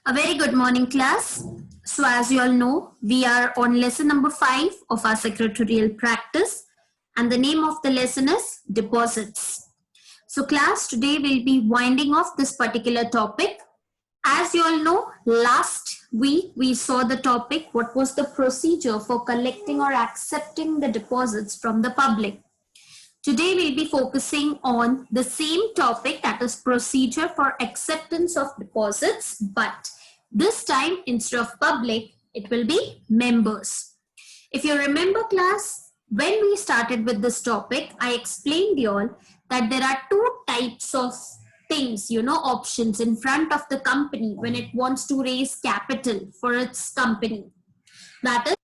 A very good morning, class. So as you all know, we are on lesson number 5 of our secretarial practice, and the name of the lesson is deposits. So class, today we'll be winding off this particular topic. As you all know, last week we saw the topic, what was the procedure for collecting or accepting the deposits from the public. Today we'll be focusing on the same topic, that is procedure for acceptance of deposits, but this time instead of public, it will be members. If you remember class, when we started with this topic, I explained you all that there are two types of things, options in front of the company when it wants to raise capital for its company. That is,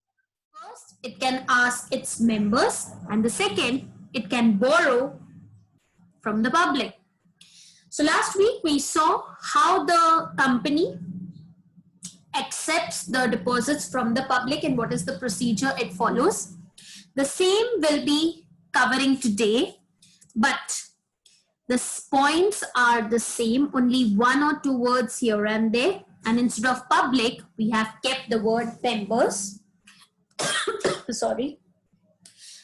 first, it can ask its members, and the second, it can borrow from the public. So last week we saw how the company accepts the deposits from the public and what is the procedure it follows. The same will be covering today, but the points are the same, only one or two words here and there, and instead of public we have kept the word members. Sorry.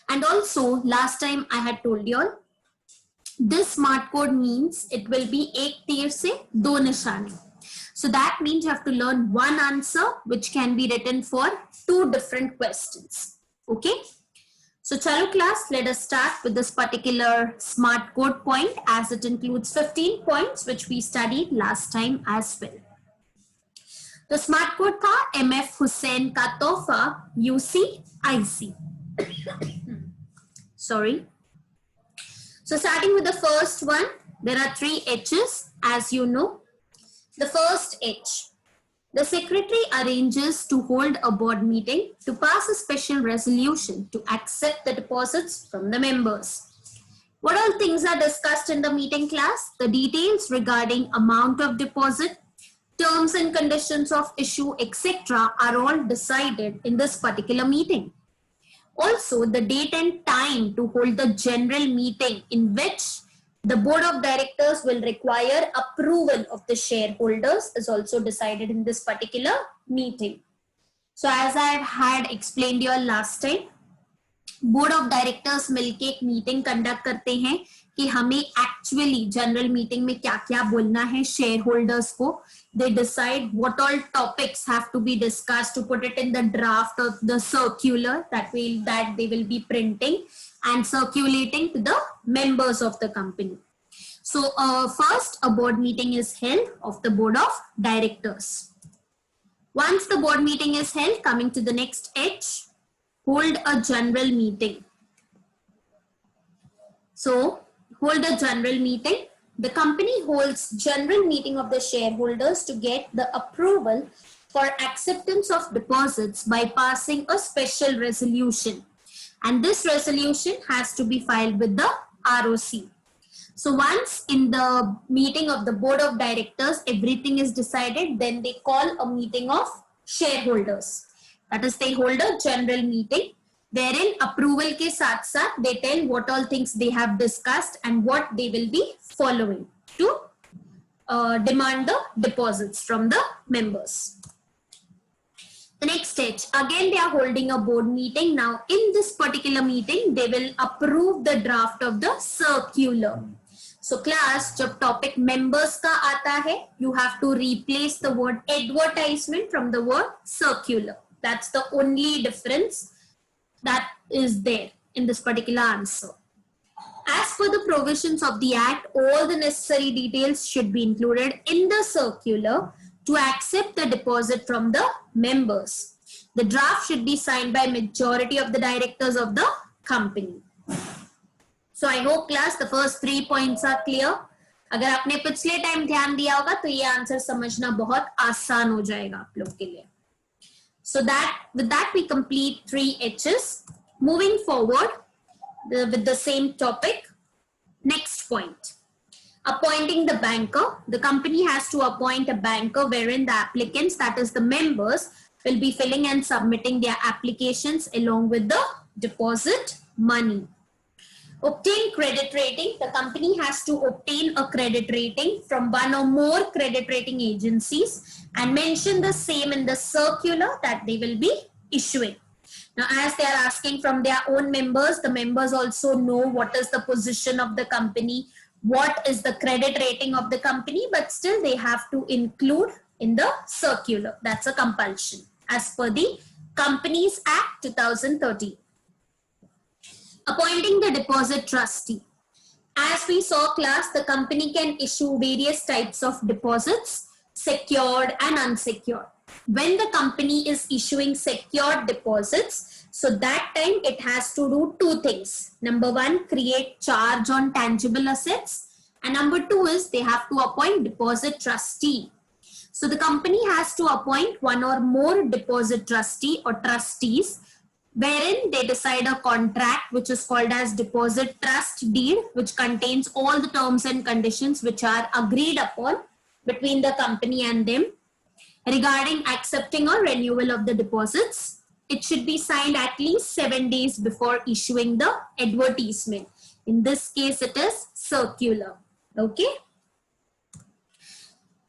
And also last time I had told you all, this smart code means it will be ek tir se do nishani. So that means you have to learn one answer which can be written for two different questions. Okay. So chalo class, let us start with this particular smart code point, as it includes 15 points which we studied last time as well. The smart code tha MF Hussain ka tohfa UCIC. Sorry. So starting with the first one, there are 3 H's, as you know. The first H, the secretary arranges to hold a board meeting to pass a special resolution to accept the deposits from the members. What all things are discussed in the meeting class? The details regarding amount of deposit, terms and conditions of issue, etc. are all decided in this particular meeting. Also, the date and time to hold the general meeting in which the board of directors will require approval of the shareholders is also decided in this particular meeting. So as I had explained you all last time, board of directors मिलके एक meeting conduct करते हैं कि हमें actually general meeting में क्या क्या बोलना है shareholders को. They decide what all topics have to be discussed to put it in the draft of the circular that they will be printing and circulating to the members of the company. So first a board meeting is held of the board of directors. Once the board meeting is held, coming to the next H, hold a general meeting. So hold a general meeting. The company holds general meeting of the shareholders to get the approval for acceptance of deposits by passing a special resolution. And this resolution has to be filed with the ROC. So once in the meeting of the board of directors, everything is decided, then they call a meeting of shareholders. That is, they hold a general meeting. Therein approval ke saath saath they tell what all things they have discussed and what they will be following to demand the deposits from the members. The next stage, again they are holding a board meeting. Now in this particular meeting, they will approve the draft of the circular. So class, jab topic members ka aata hai, you have to replace the word advertisement from the word circular. That's the only difference that is there in this particular answer. As per the provisions of the Act, all the necessary details should be included in the circular to accept the deposit from the members. The draft should be signed by majority of the directors of the company. So I hope class the first 3 points are clear. अगर आपने पिछले time ध्यान दिया होगा तो ये answer समझना बहुत आसान हो जाएगा आप लोग के लिए. So that with that we complete 3 H's. Moving forward with the same topic. Next point. Appointing the banker. The company has to appoint a banker wherein the applicants, that is the members, will be filling and submitting their applications along with the deposit money. Obtain credit rating. The company has to obtain a credit rating from one or more credit rating agencies and mention the same in the circular that they will be issuing. Now, as they are asking from their own members, the members also know what is the position of the company, what is the credit rating of the company, but still they have to include in the circular. That's a compulsion as per the Companies Act 2013. Appointing the deposit trustee. As we saw class, the company can issue various types of deposits, secured and unsecured. When the company is issuing secured deposits, so that time it has to do two things. Number one, create charge on tangible assets. And number two is they have to appoint deposit trustee. So the company has to appoint one or more deposit trustee or trustees, wherein they decide a contract which is called as deposit trust deed, which contains all the terms and conditions which are agreed upon between the company and them regarding accepting or renewal of the deposits. It should be signed at least 7 days before issuing the advertisement. In this case, it is circular. Okay.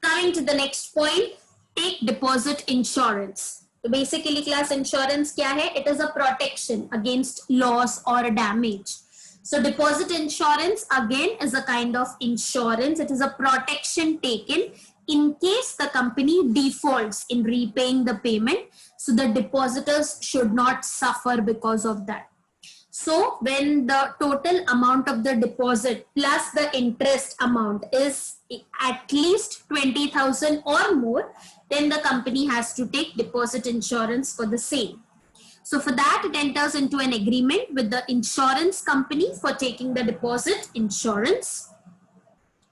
Coming to the next point, take deposit insurance. So basically class, insurance kya hai? It is a protection against loss or damage. So deposit insurance again is a kind of insurance. It is a protection taken in case the company defaults in repaying the payment. So the depositors should not suffer because of that. So when the total amount of the deposit plus the interest amount is at least 20,000 or more, then the company has to take deposit insurance for the same. So for that, it enters into an agreement with the insurance company for taking the deposit insurance,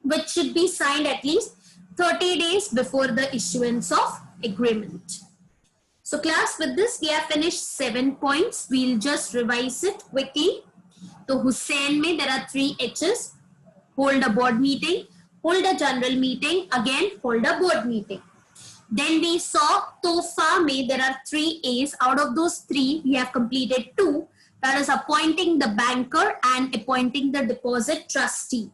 which should be signed at least 30 days before the issuance of agreement. So class, with this we have finished 7 points. We'll just revise it quickly. So Hussain mein there are 3 H's. Hold a board meeting, hold a general meeting, again hold a board meeting. Then we saw Tofa mein there are 3 A's. Out of those 3 we have completed 2. That is appointing the banker and appointing the deposit trustee.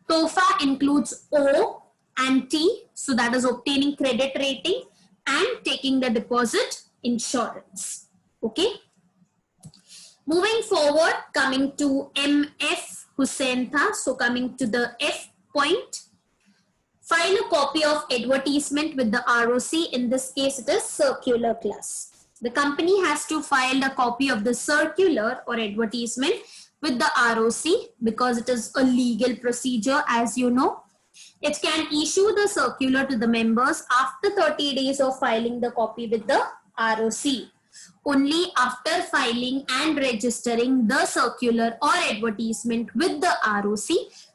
Tofa includes O and T, so that is obtaining credit rating and taking the deposit insurance. Okay. Moving forward, coming to MF Hussain tha. So coming to the F point, file a copy of advertisement with the ROC. In this case, it is circular class. The company has to file a copy of the circular or advertisement with the ROC because it is a legal procedure, as you know. It can issue the circular to the members after 30 days of filing the copy with the ROC. Only after filing and registering the circular or advertisement with the ROC,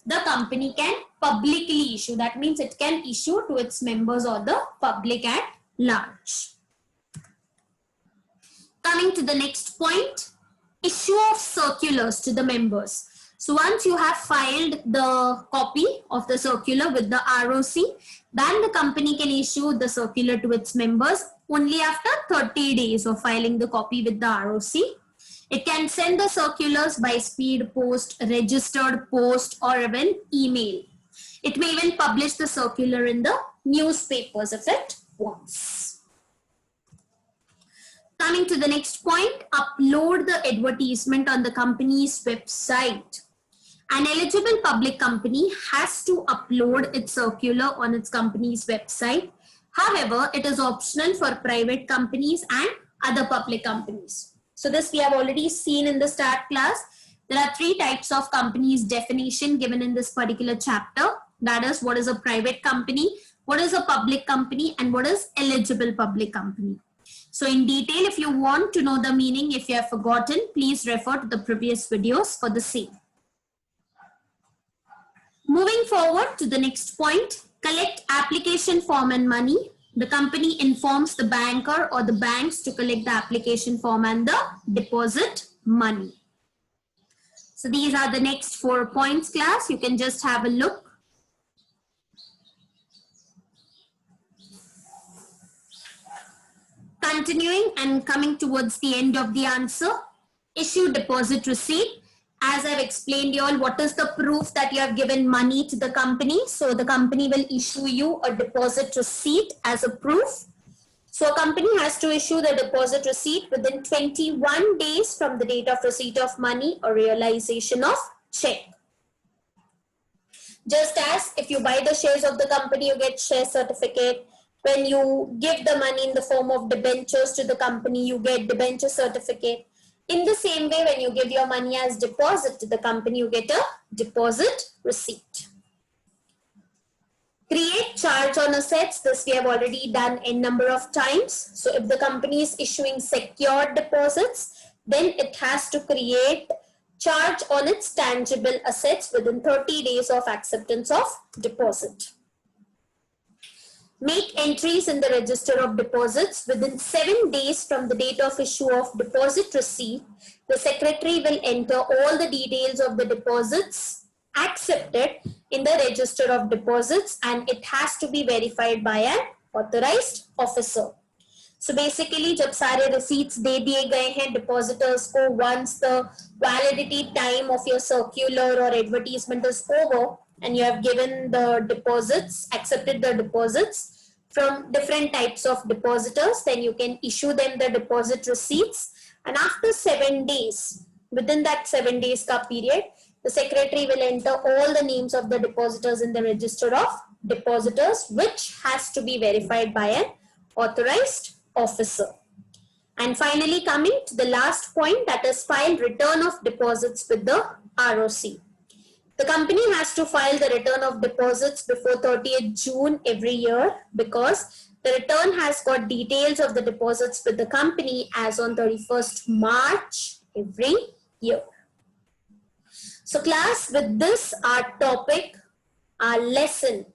the company can publicly issue. That means it can issue to its members or the public at large. Coming to the next point, issue of circulars to the members. So once you have filed the copy of the circular with the ROC, then the company can issue the circular to its members only after 30 days of filing the copy with the ROC. It can send the circulars by speed post, registered post, or even email. It may even publish the circular in the newspapers if it wants. Coming to the next point, upload the advertisement on the company's website. An eligible public company has to upload its circular on its company's website. However, it is optional for private companies and other public companies. So this we have already seen in the start class. There are 3 types of companies definition given in this particular chapter. That is, what is a private company, what is a public company, and what is eligible public company. So in detail, if you want to know the meaning, if you have forgotten, please refer to the previous videos for the same. Moving forward to the next point, collect application form and money. The company informs the banker or the banks to collect the application form and the deposit money. So these are the next 4 points, class. You can just have a look. Continuing and coming towards the end of the answer, issue deposit receipt. as I've explained you all, what is the proof that you have given money to the company? So the company will issue you a deposit receipt as a proof. So a company has to issue the deposit receipt within 21 days from the date of receipt of money or realization of check. Just as if you buy the shares of the company, you get share certificate. When you give the money in the form of debentures to the company, you get debenture certificate. In the same way, when you give your money as deposit to the company, you get a deposit receipt. Create charge on assets. This we have already done a number of times. So if the company is issuing secured deposits, then it has to create charge on its tangible assets within 30 days of acceptance of deposit. Make entries in the register of deposits within 7 days from the date of issue of deposit receipt. The secretary will enter all the details of the deposits accepted in the register of deposits, and it has to be verified by an authorized officer. So basically, जब सारे receipts दे दिए गए हैं depositors को, once the validity time of your circular or advertisement is over, and you have given the deposits, accepted the deposits from different types of depositors, then you can issue them the deposit receipts. And after 7 days, within that 7 days ka period, the secretary will enter all the names of the depositors in the register of depositors, which has to be verified by an authorized officer. And finally, coming to the last point, that is file return of deposits with the ROC. The company has to file the return of deposits before 30th June every year, because the return has got details of the deposits with the company as on 31st March every year. So class, with this, our topic, our lesson,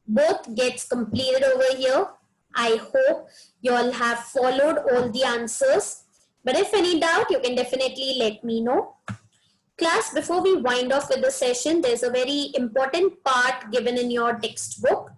both gets completed over here. I hope you all have followed all the answers. But if any doubt, you can definitely let me know. Class, before we wind off with the session, there's a very important part given in your textbook.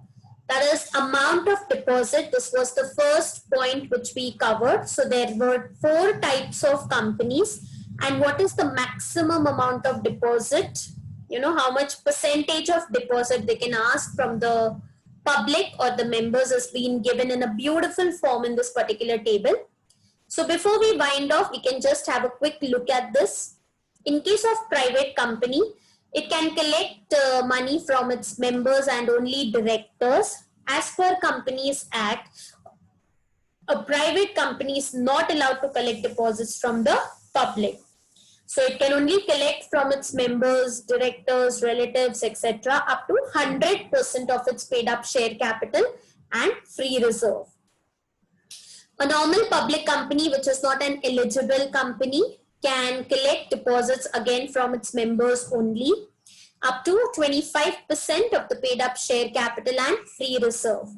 That is amount of deposit. This was the first point which we covered. So there were 4 types of companies. And what is the maximum amount of deposit? You know, how much percentage of deposit they can ask from the public or the members is being given in a beautiful form in this particular table. So before we wind off, we can just have a quick look at this. In case of private company, it can collect money from its members and only directors. As per Companies Act, a private company is not allowed to collect deposits from the public. So it can only collect from its members, directors, relatives, etc. up to 100% of its paid up share capital and free reserve. A normal public company, which is not an eligible company, can collect deposits again from its members only up to 25% of the paid up share capital and free reserve.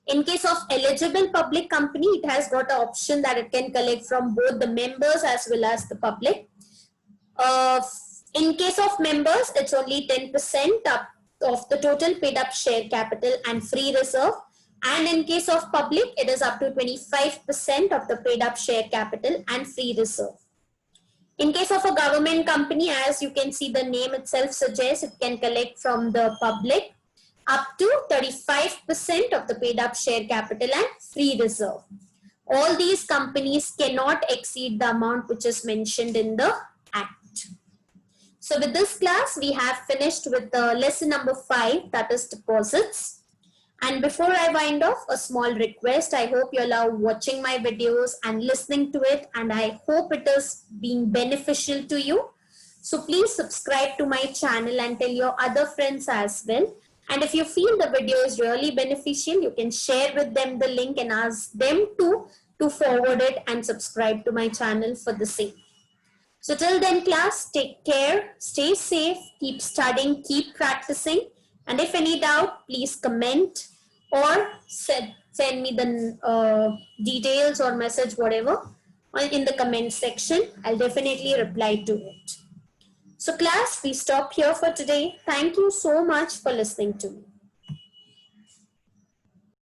In case of eligible public company, it has got an option that it can collect from both the members as well as the public. In case of members, it's only 10% of the total paid up share capital and free reserve. And in case of public, it is up to 25% of the paid up share capital and free reserve. In case of a government company, as you can see, the name itself suggests it can collect from the public up to 35% of the paid up share capital and free reserve. All these companies cannot exceed the amount which is mentioned in the Act. So with this class, we have finished with the lesson number 5, that is deposits. And before I wind off, a small request. I hope you all are watching my videos and listening to it, and I hope it is being beneficial to you. So please subscribe to my channel and tell your other friends as well. And if you feel the video is really beneficial, you can share with them the link and ask them to forward it and subscribe to my channel for the same. So till then, class, take care, stay safe, keep studying, keep practicing. And if any doubt, please comment or send me the details or message, whatever, in the comment section. I'll definitely reply to it. So class, we stop here for today. Thank you so much for listening to me.